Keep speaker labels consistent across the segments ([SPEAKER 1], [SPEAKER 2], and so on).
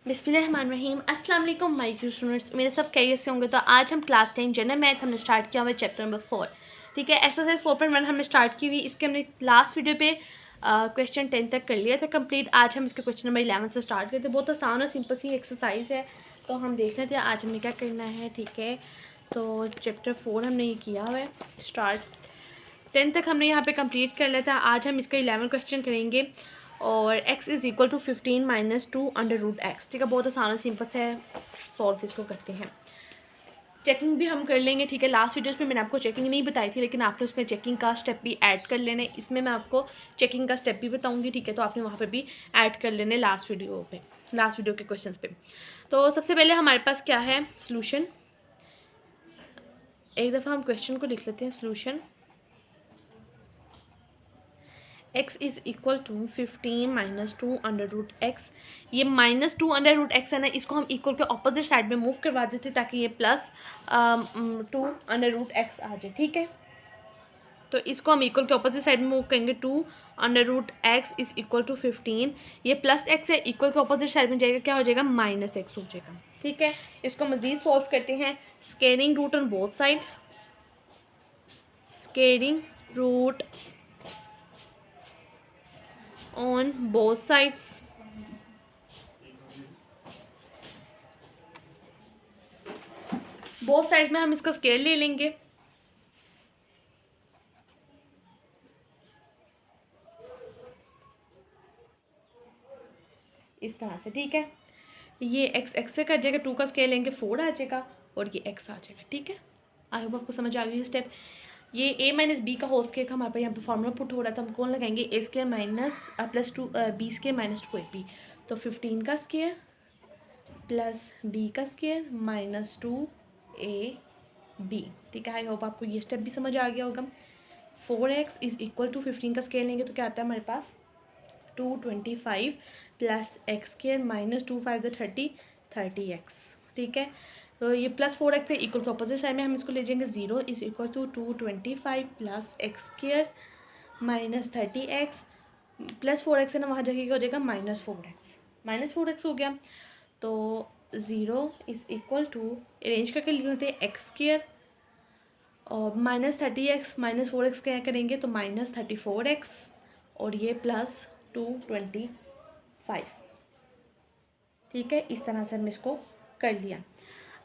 [SPEAKER 1] बिस्मिल्लाहिर्रहमानिर्रहीम। अस्सलाम वालेकुम माय स्टूडेंट्स, मेरे सब कैरियर से होंगे। तो आज हम क्लास 10 जनरल मैथ हमने स्टार्ट किया हुआ है चैप्टर नंबर 4। ठीक है, एक्सरसाइज 4.1 हमने स्टार्ट की हुई। इसके हमने लास्ट वीडियो पे क्वेश्चन 10 तक कर लिया था कंप्लीट। आज हम इसके क्वेश्चन नंबर 11 से स्टार्ट करते हैं। बहुत आसान और सिंपल सी एक्सरसाइज है, तो हम देख लेते हैं आज हमने क्या करना है। ठीक है, तो चैप्टर 4 हमने ये किया हुआ है स्टार्ट। 10 तक हमने यहाँ पे कंप्लीट कर लिया था। आज हम इसका 11 क्वेश्चन करेंगे और x is equal to 15 minus 2 under root x. ठीक है, बहुत आसान और सिंपल से सॉल्व इसको करते हैं। चेकिंग भी हम कर लेंगे। ठीक है, लास्ट वीडियोस में मैंने आपको चेकिंग नहीं बताई थी, लेकिन आपने उसमें चेकिंग का स्टेप भी ऐड कर लेना है। इसमें मैं आपको चेकिंग का स्टेप भी बताऊंगी। ठीक है, तो आपने वहाँ पे भी ऐड कर लेने लास्ट वीडियो के क्वेश्चन पे। तो सबसे पहले हमारे पास क्या है, सोल्यूशन। एक दफ़ा हम क्वेश्चन को लिख लेते हैं, solution x is equal to 15 minus 2 under root x. ये माइनस 2 अंडर रूट एक्स है ना, इसको हम इक्वल के ऑपोजिट साइड में मूव करवा देते ताकि ये प्लस 2 अंडर रूट एक्स आ जाए। ठीक है, तो इसको हम इक्वल के ऑपोजिट साइड में मूव करेंगे। 2 under root x is equal to 15। ये प्लस एक्स है, इक्वल के ऑपोजिट साइड में जाएगा, क्या हो जाएगा, माइनस एक्स हो जाएगा। ठीक है, इसको मज़ीद सॉल्व करते हैं। Squaring root on both side, squaring root on both sides, both side में हम इसका स्केयर ले लेंगे। इस तरह से। ठीक है, ये x से कट जाएगा, 2 का स्केयर लेंगे 4 आ जाएगा और ये x आ जाएगा। ठीक है, आई होप आपको समझ आ गई स्टेप। ये a माइनस बी का होल स्केयर का हमारे पास यहाँ पे फॉर्मूला पुट हो रहा था। हम कौन लगाएंगे, a square minus plus 2 b square minus 2ab। तो 15 का स्केयर प्लस b का स्केयर माइनस 2ab। ठीक है, आई होप आपको ये स्टेप भी समझ आ गया होगा। 4x इज़ इक्वल टू 15 का स्केयर लेंगे तो क्या आता है हमारे पास, 225 plus x square minus 2 5 30 30x। ठीक है, तो ये प्लस 4x है, इक्वल के ऑपोजिट साइड में हम इसको ले जाएंगे। 0 is equal to 225 plus x square minus 30x plus 4x है ना, वहाँ जाके क्या हो जाएगा, माइनस 4x हो गया। तो 0 इज़ इक्वल टू, अरेंज करके लिख लेते हैं, एक्स स्केयर और माइनस 30x माइनस 4x क्या करेंगे तो माइनस 34x और ये प्लस 225। ठीक है, इस तरह से हमने इसको कर लिया।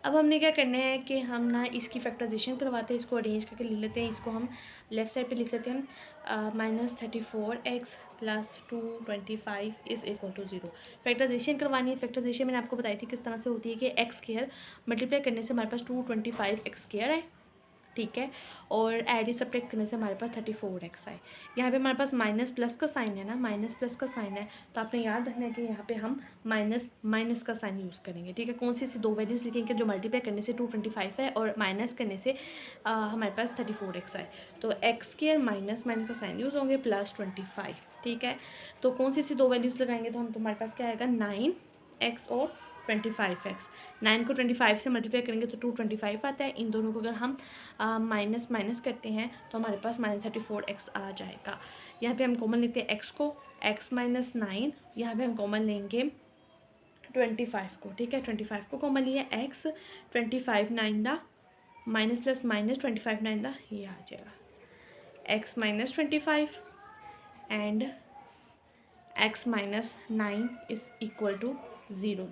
[SPEAKER 1] अब हमने क्या करना है कि हम ना इसकी फैक्टराइजेशन करवाते हैं, इसको अरेंज करके लिख लेते हैं। इसको हम लेफ़्ट साइड पे लिख लेते हैं, minus 34x plus 225 is equal to 0। Factorization करवानी है। फैक्टराइजेशन मैंने आपको बताई थी किस तरह से होती है कि एक्स स्क्वायर मल्टीप्लाई करने से हमारे पास 225x स्क्वायर है। ठीक है, और एड सब्ट्रैक्ट करने से हमारे पास 34x आए। यहाँ पे हमारे पास माइनस प्लस का साइन है ना, माइनस प्लस का साइन है, तो आपने याद रखना है कि यहाँ पे हम माइनस माइनस का साइन यूज़ करेंगे। ठीक है, कौन सी ऐसी दो वैल्यूज़ लिखेंगे जो मल्टीप्लाई करने से 225 है और माइनस करने से हमारे पास 34x आए। तो एक्स स्क्वायर माइनस माइनस का साइन यूज़ होंगे प्लस 25। ठीक है, तो कौन सी ऐसी दो वैल्यूज़ लगाएंगे तो हम हमारे पास क्या आएगा, 9x और 25x। 9 को 25 से मल्टीप्लाई करेंगे तो 225 आता है। इन दोनों को अगर हम माइनस माइनस करते हैं तो हमारे पास माइनस 34x आ जाएगा। यहाँ पे हम कॉमन लेते हैं x को, x माइनस 9। यहाँ पे हम कॉमन लेंगे 25 को। ठीक है, 25 को कॉमन लिया, x 25 9 दा माइनस प्लस माइनस 25 9 दा ये आ जाएगा x minus 25 and x minus 9 is equal to 0।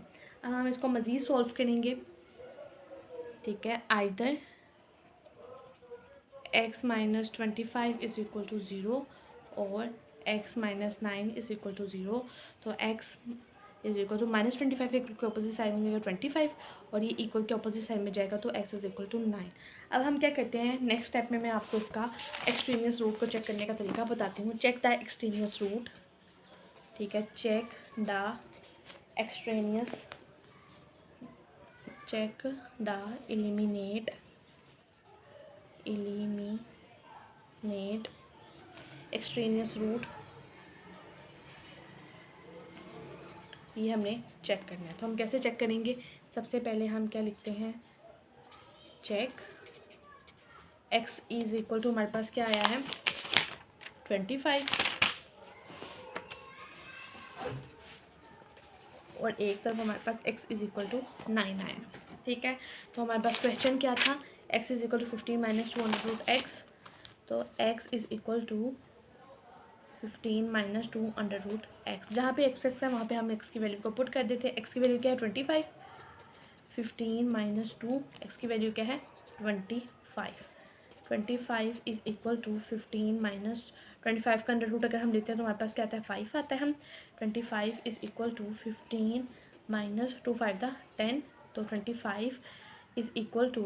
[SPEAKER 1] अब हम इसको मज़ीद सॉल्व करेंगे। ठीक है, either x minus 25 is equal to 0 और x minus 9 is equal to 0। तो x is equal to minus 25 equal के ऑपोजिट साइड में जाएगा 25 और ये इक्वल के ऑपोजिट साइड में जाएगा तो x इज़ इक्वल टू 9। अब हम क्या करते हैं, नेक्स्ट स्टेप में मैं आपको इसका एक्सट्रीनियस रूट को चेक करने का तरीका बताती हूँ। Check the extraneous root. ठीक है, check the extraneous, check the eliminate extraneous root. ये हमने चेक करना है, तो हम कैसे चेक करेंगे, सबसे पहले हम क्या लिखते हैं, check x is equal to हमारे पास क्या आया है 25 और एक तरफ हमारे पास x इज़ इक्वल टू 9 आया। ठीक है, तो हमारे पास क्वेश्चन क्या था, x is equal to 15 minus 2 under root x, तो x is equal to 15 minus 2 under root x. जहाँ पे x है वहाँ पे हम x की वैल्यू को पुट कर देते हैं। x की वैल्यू क्या है 25, 15 माइनस 2, x की वैल्यू क्या है 25। 25 इज़ इक्वल टू 15 माइनस 25 का अंडर रूट अगर हम लेते हैं तो हमारे पास क्या आता है 5 आता है। हम 25 is equal to 15 minus 2 5 the 10, तो 25 इज़ इक्वल टू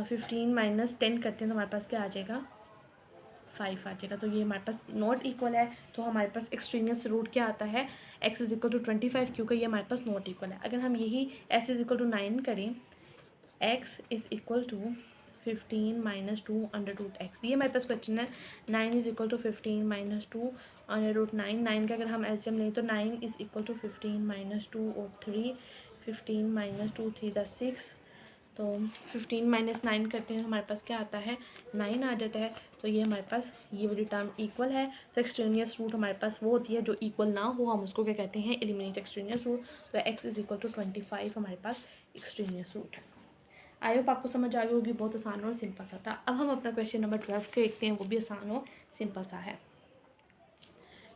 [SPEAKER 1] 15 माइनस 10 करते हैं तो हमारे पास क्या आ जाएगा 5 आ जाएगा। तो ये हमारे पास नॉट इक्वल है, तो हमारे पास एक्सट्रीनियस रूट क्या आता है x इज़ इक्वल टू 25, क्योंकि ये हमारे पास नॉट इक्वल है। अगर हम यही s इज़ इक्वल टू 9 करें, x is equal to 15 minus 2 under root x, ये हमारे पास क्वेश्चन है। 9 is equal to 15 minus 2 under root 9, 9 का अगर हम एलसीएम लें तो 9 इज़ इक्वल टू 15 माइनस 2 और 3, 15 माइनस 2 3 द 6, तो 15 माइनस 9 करते हैं हमारे पास क्या आता है 9 आ जाता है। तो ये हमारे पास ये वाली टर्म इक्वल है। तो एक्सट्रेनियस रूट हमारे पास वो होती है जो इक्वल ना हो, हम उसको क्या कहते हैं एलिमिनेट एक्सट्रेनियस रूट। तो x इज़ इक्वल टू 25 हमारे पास एक्सट्रेनियस रूट है। आई होप आपको समझ आ गई होगी, बहुत आसान और सिंपल सा था। अब हम अपना क्वेश्चन नंबर 12 के देखते हैं, वो भी आसान और सिंपल सा है।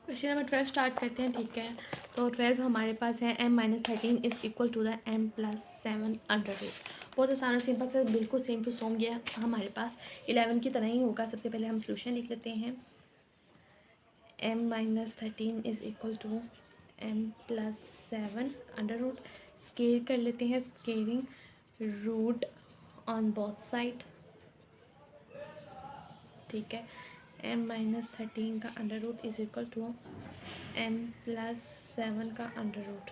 [SPEAKER 1] क्वेश्चन नंबर 12 स्टार्ट करते हैं। ठीक है, तो 12 हमारे पास है m minus 13 is equal to the m plus 7 under root. बहुत आसान और सिंपल से, बिल्कुल सेम टू सेम ये हमारे पास 11 की तरह ही होगा। सबसे पहले हम सोल्यूशन लिख लेते हैं। m minus 13 is equal to m plus 7 under root, square कर लेते हैं, squaring root on both side. ठीक है, m माइनस 13 का under root is equal to m plus 7 का अंडर रूट।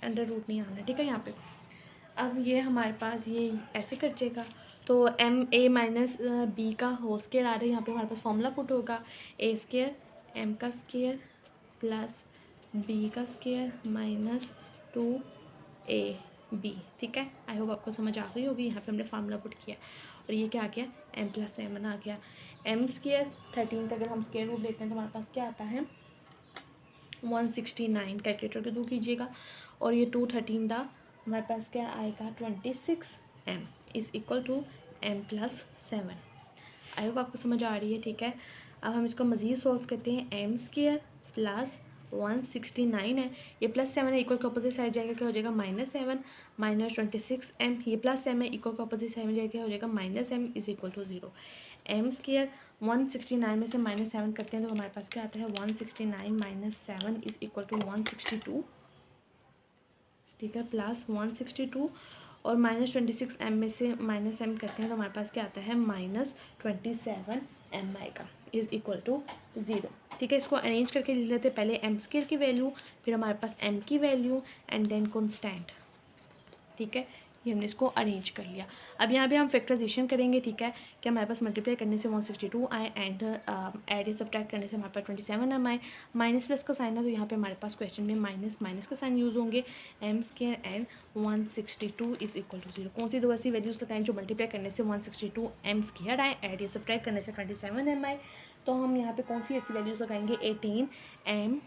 [SPEAKER 1] अंडर रूट नहीं आना, ठीक है यहाँ पे। अब ये हमारे पास ये ऐसे कट जाएगा, तो एम ए माइनस बी का होल स्केयर आ रहा है। यहाँ पे हमारे पास फॉर्मूला पुट होगा ए स्केयर एम का स्केयर प्लस बी का स्केयर माइनस 2 ए बी। ठीक है, आई होप आपको समझ आ गई होगी। यहाँ पे हमने फार्मूला पुट किया और ये क्या आ गया एम प्लस 7 आ गया। एम स्केयर 13 का अगर हम स्केयर रूट लेते हैं तो हमारे पास क्या आता है 169, कैलकुलेटर के थ्रू कीजिएगा। और ये 213 दा हमारे पास क्या आएगा 26 m is equal to m plus 7। I hope आपको समझ आ रही है। ठीक है, अब हम इसको मज़ीद सॉल्व करते हैं। m स्क्वायर प्लस 169 है, ये प्लस 7 है, इक्वल के अपोजिट साइड जाएगा क्या हो जाएगा -7 माइनस 26 m, ये प्लस m है, इक्वल के अपोजिट साइड में जाएगा क्या हो जाएगा -m is equal to 0। m square 169 में से -7 करते हैं तो हमारे पास क्या आता है 169 माइनस 7 इज़ इक्वल टू 162। ठीक है, प्लस 162 और -26 m में से -m करते हैं तो हमारे पास क्या आता है -27 m आएगा इज़ इक्वल टू 0। ठीक है, इसको अरेंज करके लिख लेते हैं। पहले m स्क्वायर की वैल्यू, फिर हमारे पास m की वैल्यू एंड देन कॉन्स्टेंट। ठीक है, ये हमने इसको अरेंज कर लिया। अब यहाँ पे हम फैक्टराइजेशन करेंगे। ठीक है, कि हमारे पास मल्टीप्लाई करने से 162 आए एंड ऐड या सब्ट्रैक्ट करने से हमारे पास 27 m आए। माइनस प्लस का साइन है तो यहाँ पे हमारे पास क्वेश्चन में माइनस माइनस का साइन यूज़ होंगे। m square and 162 is equal to 0। कौन सी दो ऐसी वैल्यूज़ लगाएं जो मल्टीप्लाई करने से 162 m स्क्वायर आए, ऐड या सब्ट्रैक्ट करने से 27 m आए। तो हम यहाँ पे कौन सी ऐसी वैल्यूज़ लगाएंगे 18 m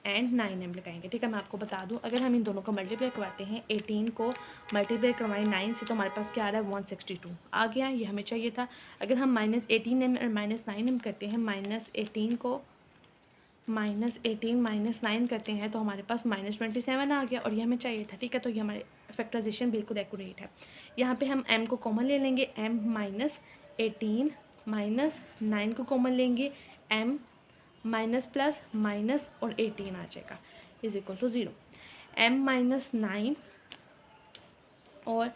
[SPEAKER 1] एंड 9m लगाएंगे। ठीक है, मैं आपको बता दूं, अगर हम इन दोनों को मल्टीप्लाई करवाते हैं 18 को मल्टीप्लाई करवाएं 9 से तो हमारे पास क्या आ रहा है 162 आ गया, ये हमें चाहिए था। अगर हम -18m और -9m करते हैं, -18 को -18 -9 करते हैं तो हमारे पास -27 आ गया और ये हमें चाहिए था। ठीक है, तो ये हमारे फैक्टराइजेशन बिल्कुल एक्यूरेट है। यहाँ पे हम m को कॉमन ले लेंगे, m -18 -9 को कॉमन लेंगे, m माइनस प्लस माइनस और 18 आ जाएगा इज़ इक्वल टू 0। m -9 और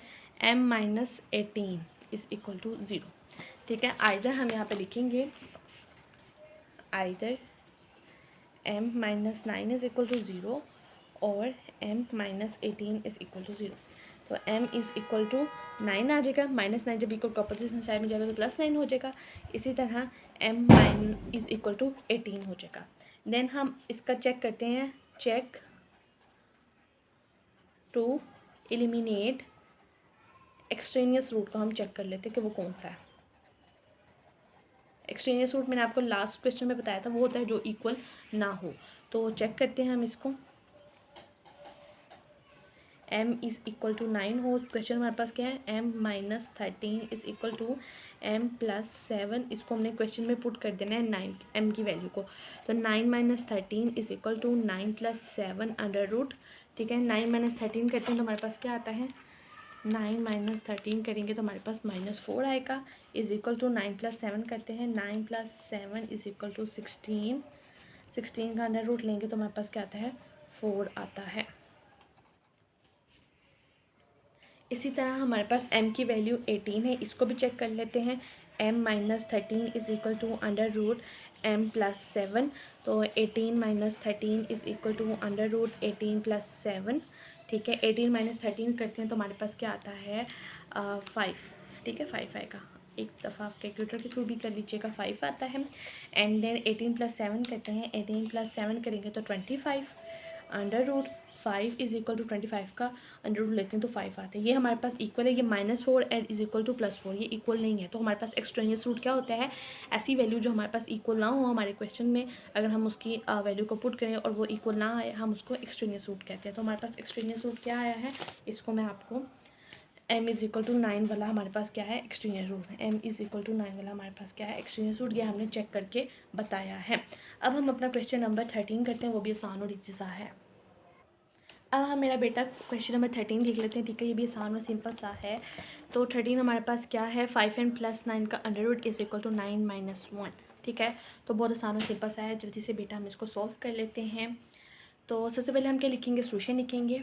[SPEAKER 1] m -18 इज़ इक्वल टू 0। ठीक है, आइदर हम यहाँ पे लिखेंगे either m -9 is equal to 0 और m -18 इज़ इक्वल टू 0। तो m इज़ इक्वल टू 9 आ जाएगा, -9 जब इक्वल के अपोजिट साइड में जाएगा तो +9 हो जाएगा। इसी तरह m इज़ इक्वल टू 18 हो जाएगा। देन हम इसका चेक करते हैं, check to eliminate extraneous root को हम चेक कर लेते हैं कि वो कौन सा है। एक्सट्रेनियस रूट मैंने आपको लास्ट क्वेश्चन में बताया था, वो होता है जो इक्वल ना हो। तो चेक करते हैं हम इसको। m इज़ इक्वल टू 9 हो, क्वेश्चन हमारे पास क्या है, m minus 13 is equal to m plus 7, इसको हमने क्वेश्चन में पुट कर देना है 9 m की वैल्यू को। तो 9 minus 13 is equal to 9 plus 7 under root, ठीक है। 9 माइनस 13 करते हैं तो हमारे पास क्या आता है, 9 माइनस 13 करेंगे तो हमारे पास -4 आएगा, इज़ इक्वल टू 9 प्लस 7 करते हैं, 9 प्लस 7 इज़ इक्वल टू 16, 16 का अंडर रूट लेंगे तो हमारे पास क्या आता है, 4 आता है। इसी तरह हमारे पास m की वैल्यू 18 है, इसको भी चेक कर लेते हैं। m minus 13 is equal to under root m plus 7, तो 18 minus 13 is equal to under root 18 plus 7, ठीक है। 18 माइनस 13 करते हैं तो हमारे पास क्या आता है, 5, ठीक है, 5 आएगा। एक दफ़ा आप कैलकुलेटर के थ्रू भी कर लीजिएगा, 5 आता है। एंड देन 18 प्लस 7 करते हैं, 18 प्लस 7 करेंगे तो 25 under root 5 is equal to 25 का अंडर रूट लेते हैं तो 5 आता है। ये हमारे पास इक्वल है, ये -4 एंड इज़ इक्वल टू +4, ये इक्वल नहीं है। तो हमारे पास एक्सट्रेनियस रूट क्या होता है, ऐसी वैल्यू जो हमारे पास इक्वल ना हो हमारे क्वेश्चन में, अगर हम उसकी वैल्यू को पुट करें और वो इक्वल ना आए, हम उसको एक्सट्रेनियस रूट कहते हैं। तो हमारे पास एक्सट्रेनियस रूट क्या आया है, इसको मैं आपको m इज़ इक्वल टू 9 वाला हमारे पास क्या है, extraneous root. m is equal to 9 वाला हमारे पास क्या है, एक्सट्रेनियस रूट, ये हमने चेक करके बताया है। अब हम अपना क्वेश्चन नंबर 13 करते हैं, वो भी आसान और ईजी सा है। अब हम मेरा बेटा क्वेश्चन नंबर 13 देख लेते हैं, ठीक है। ये भी आसान और सिंपल सा है। तो 13 हमारे पास क्या है, 5n प्लस 9 का under root is equal to 9 minus 1, ठीक है। तो बहुत आसान और सिंपल सा है, जल्दी से बेटा हम इसको सॉल्व कर लेते हैं। तो सबसे पहले हम क्या लिखेंगे, सोल्यूशन लिखेंगे।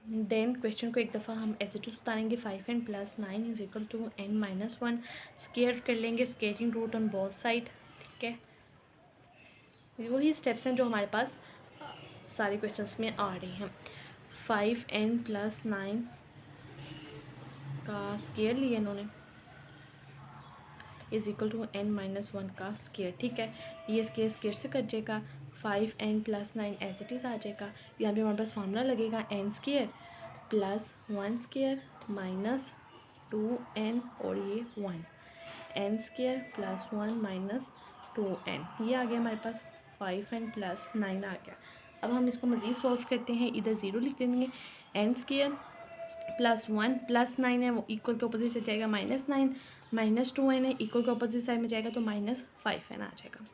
[SPEAKER 1] देन क्वेश्चन को एक दफ़ा हम ऐसे टू उतारेंगे, 5n plus 9 is equal to n minus 1, square कर लेंगे, squaring root on both side, ठीक है। वही स्टेप्स हैं जो हमारे पास सारे क्वेश्चंस में आ रहे हैं। 5n प्लस 9 का स्क्वायर लिया इन्होंने, is equal to n minus 1 का स्क्वायर, ठीक है। ये स्क्वायर से कट जाएगा, 5n plus 9 as it is आ जाएगा। यहाँ पे हमारे पास फार्मूला लगेगा n square plus 1 square minus 2n और ये 1, n square plus 1 minus 2n, ये आ गया हमारे पास 5n प्लस 9 आ गया। अब हम इसको मज़ीद सॉल्व करते हैं, इधर 0 लिख देंगे, n स्क्वायर प्लस 1 प्लस 9 है वो इक्वल के अपोजिट से जाएगा -9, माइनस 2n है इक्वल के अपोजिट साइड में जाएगा तो -5n आ जाएगा।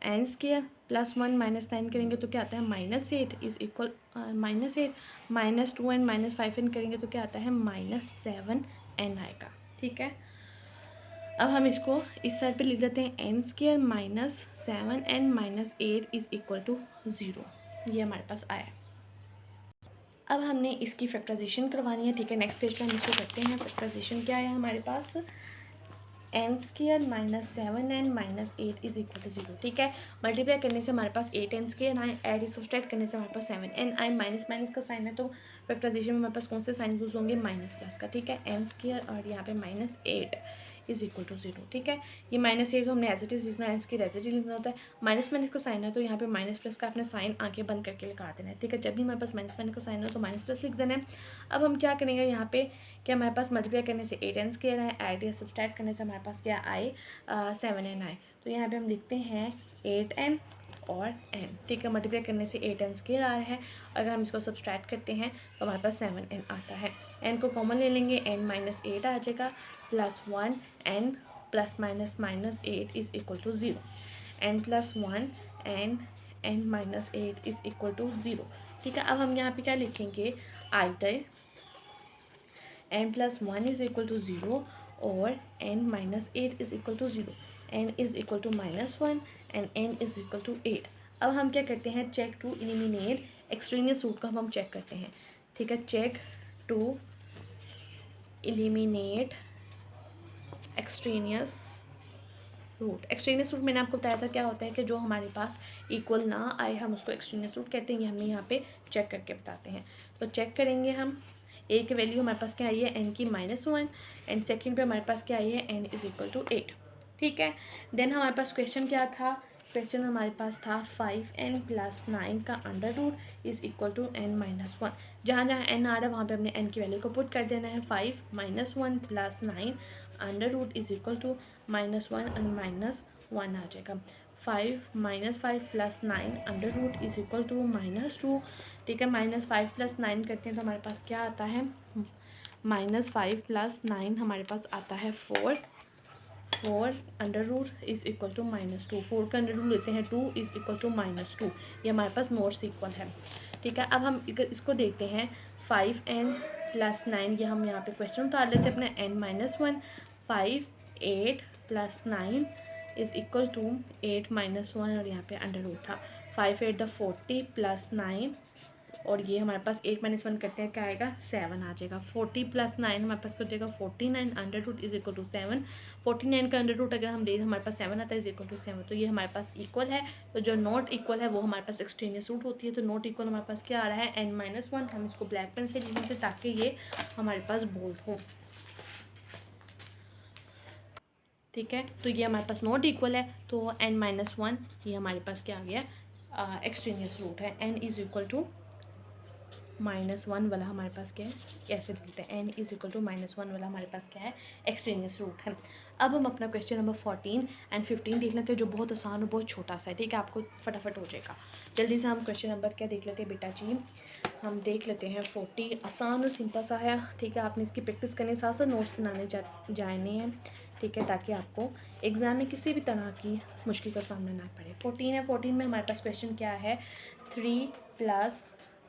[SPEAKER 1] n स्क्वायर प्लस 1 माइनस 9 करेंगे तो क्या आता है, -8 is equal -8 minus 2n minus 5n करेंगे तो क्या आता है, -7n आएगा, ठीक है। अब हम इसको इस साइड पे लिख देते हैं, n square minus 7n minus 8 is equal to 0, ये हमारे पास आया। अब हमने इसकी फैक्टराइजेशन करवानी है, ठीक है। नेक्स्ट पेज पे हम इसको करते हैं। फैक्टराइजेशन क्या है हमारे पास, n square minus 7n minus 8 is equal to 0, ठीक है। मल्टीप्लाई करने से हमारे पास 8n स्क्वायर आए, एड सब्सट्रैक्ट करने से हमारे पास 7n आए, माइनस माइनस का साइन है तो फैक्टराइजेशन में हमारे पास कौन से साइन यूज़ होंगे, माइनस प्लस का, ठीक है। n स्क्वायर और यहाँ पे -8 इज़ इक्वल टू 0, ठीक है। ये -8 को हमने एज इट इज़ लिखना है, इसकी एज इट इज़ लिखना होता है। माइनस माइनस का साइन है तो यहाँ पे माइनस प्लस का अपने साइन आगे बंद करके लिखा देना है, ठीक है। जब भी हमारे पास माइनस माइनस का साइन हो तो माइनस प्लस लिख देना है। अब हम क्या करेंगे यहाँ पे कि हमारे पास मल्टीप्लाई करने से 8n स्क्वायर आए, ऐड या सब्सट्रैक्ट करने से हमारे पास क्या आए, 7n आए। तो यहाँ पे हम लिखते हैं 8n और n, ठीक है। मल्टीप्लाई करने से 8n स्क्वायर आ रहा है, अगर हम इसको सब्सट्रैक्ट करते हैं तो हमारे पास 7n आता है। n को कॉमन ले लेंगे, n माइनस 8 आ जाएगा, plus 1 n plus minus minus 8 is equal to 0, n plus 1 n minus 8 is equal to 0, ठीक है। अब हम यहाँ पे क्या लिखेंगे, either n plus 1 is equal to 0 और n minus 8 is equal to 0, n is equal to -1 and n is equal to 8। अब हम क्या करते हैं, check to eliminate extraneous root को हम चेक करते हैं, ठीक है। Check to eliminate extraneous root. Extraneous root मैंने आपको बताया था क्या होता है कि जो हमारे पास इक्वल ना आए हम उसको एक्सट्रेनियस रूट कहते हैं, ये हमने यहाँ पे चेक करके बताते हैं। तो चेक करेंगे हम, a की वैल्यू हमारे पास क्या आई है, n की -1 एंड सेकंड पे हमारे पास क्या आई है, n इज़ इक्वल टू 8, ठीक है। देन हमारे पास क्वेश्चन क्या था, क्वेश्चन हमारे पास था 5n प्लस 9 का under root is equal to n minus 1। जहाँ जहाँ n आ रहा है वहाँ पे हमने n की वैल्यू को पुट कर देना है, 5 - 1 plus 9 under root is equal to -1 and -1 आ जाएगा। 5 -5 plus 9 under root is equal to -2। ठीक है, -5 प्लस 9 करते हैं तो हमारे पास क्या आता है, -5 प्लस 9 हमारे पास आता है 4 under root is equal to -2। 4 का अंडर रूट लेते हैं 2 इज़ इक्वल टू -2। ये हमारे पास नोट्स इक्वल है। ठीक है, अब हम इसको देखते हैं 5n प्लस 9, ये हम यहाँ पे क्वेश्चन उतार लेते हैं अपने n-1। 5 8 plus 9 is equal to 8 -1 और यहाँ पे अंडर रूट था। 5 8 द 40 प्लस 9 और ये हमारे पास 8 - 1 करते हैं क्या आएगा, 7 आ जाएगा। 40 प्लस 9 हमारे पास हो जाएगा 49 under root is equal to 7। 49 का अंडर रूट अगर हम ले हमारे पास 7 आता है इज़ इक्वल टू 7, तो ये हमारे पास इक्वल है। तो जो नॉट इक्वल है वो हमारे पास एक्सट्रेनियस रूट होती है। तो नॉट इक्वल हमारे पास क्या आ रहा है, n-1। हम इसको ब्लैक पेन से लिख लेंगे ताकि ये हमारे पास बोल्ड हो। ठीक है, तो ये हमारे पास नॉट इक्वल है, तो n-1 ये हमारे पास क्या आ गया, एक्सट्रेनियस रूट है। n इज़ इक्वल टू -1 वाला हमारे पास क्या है, कैसे लिखते हैं, n इज़ इक्वल टू -1 वाला हमारे पास क्या है, एक्सट्रेनियस रूट है। अब हम अपना क्वेश्चन नंबर 14 एंड 15 देख लेते हैं, जो बहुत आसान और बहुत छोटा सा है। ठीक है, आपको फटाफट हो जाएगा। जल्दी से हम क्वेश्चन नंबर क्या देख लेते हैं बेटा जी, हम देख लेते हैं 40। आसान और सिंपल सा है। ठीक है, आपने इसकी प्रैक्टिस करने साथ साथ नोट्स बनाने जाने हैं। ठीक है, ताकि आपको एग्ज़ाम में किसी भी तरह की मुश्किल का सामना ना पड़े। 14 है, 14 में हमारे पास क्वेश्चन क्या है, 3 +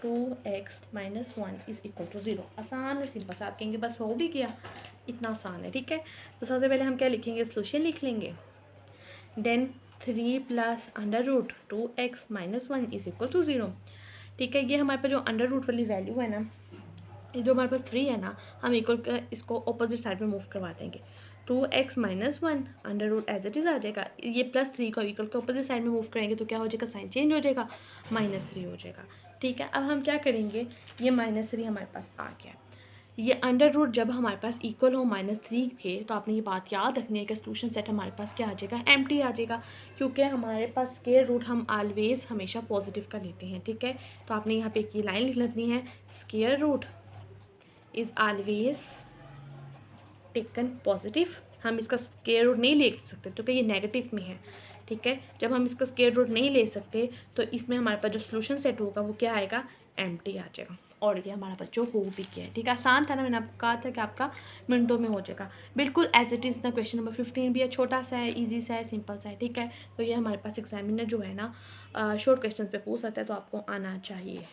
[SPEAKER 1] 2x - 1 इज़ इक्वल टू 0। आसान और सिंपल सा। आप कहेंगे बस हो भी गया, इतना आसान है। ठीक है, तो सबसे पहले हम क्या लिखेंगे, सोल्यूशन लिख लेंगे। Then 3 + under root 2x - 1 is equal to 0। ठीक है, ये हमारे पास जो अंडर रूट वाली वैल्यू है ना, ये जो हमारे पास 3 है ना, हम इक्वल का इसको ऑपोजिट साइड में मूव करवा देंगे। 2x - 1 under root as it is आ जाएगा। ये +3 को इक्वल के ऑपोजिट साइड में मूव करेंगे तो क्या हो जाएगा, साइन चेंज हो जाएगा, -3 हो जाएगा। ठीक है, अब हम क्या करेंगे, ये -3 हमारे पास आ गया। ये अंडर रूट जब हमारे पास इक्वल हो -3 के, तो आपने ये बात याद रखनी है कि सोल्यूशन सेट हमारे पास क्या आ जाएगा, एम्प्टी आ जाएगा, क्योंकि हमारे पास स्क्वायर रूट हम ऑलवेज हमेशा पॉजिटिव का लेते हैं। ठीक है, तो आपने यहाँ पे एक ये लाइन लिख लेनी है, square root is always taken positive. हम इसका स्क्वायर रूट नहीं ले सकते तो क्या ये नेगेटिव में है। ठीक है, जब हम इसका स्क्वायर रूट नहीं ले सकते तो इसमें हमारे पास जो सोल्यूशन सेट होगा वो क्या आएगा, एम्प्टी आ जाएगा। और ये हमारा बच्चों हो भी गया है। ठीक है, आसान था ना, मैंने आपको कहा था कि आपका मिनटों में हो जाएगा, बिल्कुल एज इट इज़ ना। क्वेश्चन नंबर 15 भी है, छोटा सा है, ईजी सा है, सिंपल सा है। ठीक है, तो ये हमारे पास एग्जामिनर जो है ना शॉर्ट क्वेश्चन पे पूछ सकता है, तो आपको आना चाहिए।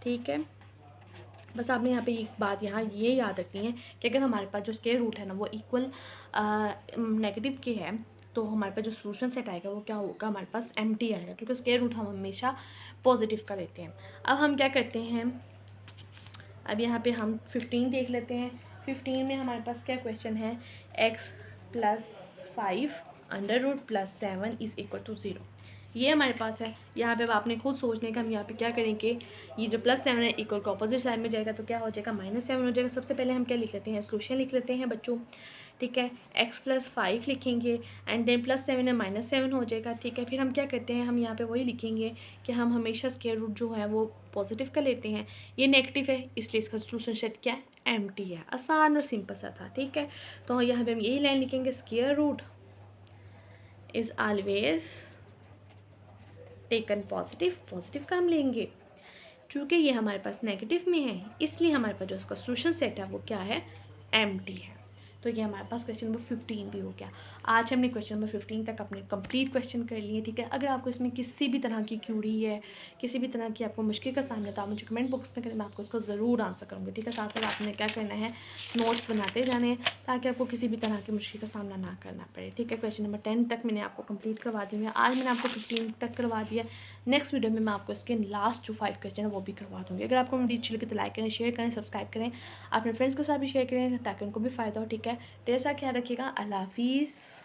[SPEAKER 1] ठीक है, बस आपने यहाँ पे एक बात यहाँ ये याद रखनी है कि अगर हमारे पास जो स्क्वायर रूट है ना वो इक्वल नेगेटिव के है, तो हमारे पास जो सोल्यूशन सेट आएगा वो क्या होगा, हमारे पास एम्प्टी आएगा, क्योंकि स्क्वायर रूट हम हमेशा पॉजिटिव का लेते हैं। अब हम क्या करते हैं, अब यहाँ पे हम 15 देख लेते हैं। 15 में हमारे पास क्या क्वेश्चन है, x + 5 under root +7 is equal to 0। ये हमारे पास है। यहाँ पे अब आपने खुद सोचने का, हम यहाँ पे क्या करेंगे, ये जो +7 है इक्वल का अपोजिट साइड में जाएगा तो क्या हो जाएगा, -7 हो जाएगा। सबसे पहले हम क्या लिख लेते हैं, सोल्यूशन लिख लेते हैं बच्चों। ठीक है, x + 5 लिखेंगे एंड देन +7 है -7 हो जाएगा। ठीक है, फिर हम क्या करते हैं, हम यहाँ पे वही लिखेंगे कि हम हमेशा स्क्वायर रूट जो है वो पॉजिटिव का लेते हैं। ये नेगेटिव है इसलिए इसका सोल्यूशन सेट क्या है, एम्प्टी है। आसान और सिंपल सा था। ठीक है, तो यहाँ पे हम यही लाइन लिखेंगे, square root is always taken positive का हम लेंगे। चूँकि ये हमारे पास नेगेटिव में है इसलिए हमारे पास जो इसका सोल्यूशन सेट है वो क्या है, एम्प्टी है। तो ये हमारे पास क्वेश्चन नंबर 15 भी हो गया। आज हमने क्वेश्चन नंबर 15 तक अपने कंप्लीट क्वेश्चन कर लिए। ठीक है, अगर आपको इसमें किसी भी तरह की क्यूरी है, किसी भी तरह की आपको मुश्किल का सामना, तो आप मुझे कमेंट बॉक्स में करें, मैं आपको उसका ज़रूर आंसर करूँगी। ठीक है, साथ साथ आपने क्या करना है, नोट्स बनाते जाने हैं ताकि आपको किसी भी तरह की मुश्किल का सामना ना करना पड़े। ठीक है, क्वेश्चन नंबर 10 तक मैंने आपको कंप्लीट करवा दिया। आज मैंने आपको 15 तक करवा दिया। नेक्स्ट वीडियो में मैं आपको इसके लास्ट जो 5 क्वेश्चन है वो भी करवा दूँगी। अगर आपको वीडियो अच्छी लगे तो लाइक करें, शेयर करें, सब्सक्राइब करें, अपने फ्रेंड्स के साथ भी शेयर करें ताकि उनको भी फ़ायदा हो। ठीक है, ढेर सारा ख्याल रखिएगा। अल्लाह हाफिज़।